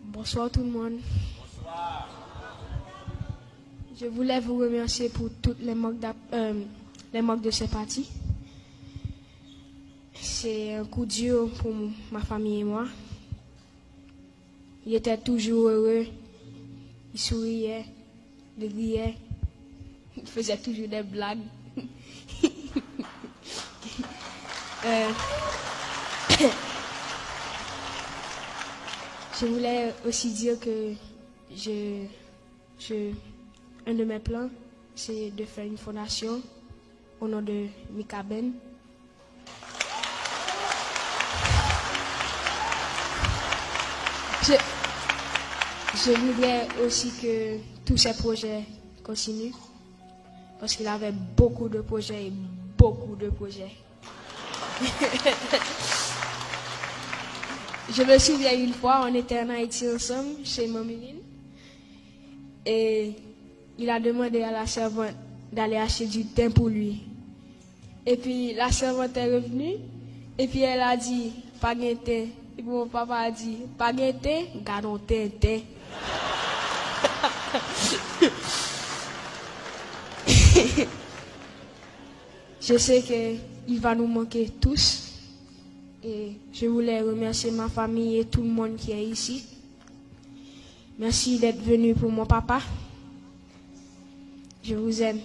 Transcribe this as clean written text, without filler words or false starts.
Bonsoir tout le monde. Bonsoir. Je voulais vous remercier pour toutes les manques de sympathie. C'est un coup dur pour ma famille et moi. Il était toujours heureux, il souriait, il riait, il faisait toujours des blagues. Je voulais aussi dire que un de mes plans, c'est de faire une fondation au nom de Mika Ben. Je voudrais aussi que tous ces projets continuent, parce qu'il avait beaucoup de projets et beaucoup de projets. Je me souviens une fois, on était en Haïti ensemble, chez Maméline, et il a demandé à la servante d'aller acheter du thym pour lui. Et puis la servante est revenue, et puis elle a dit, pas de thym. Et puis mon papa a dit, pas de thym, gardons thym. Je sais qu'il va nous manquer tous. Et je voulais remercier ma famille et tout le monde qui est ici. Merci d'être venu pour mon papa. Je vous aime.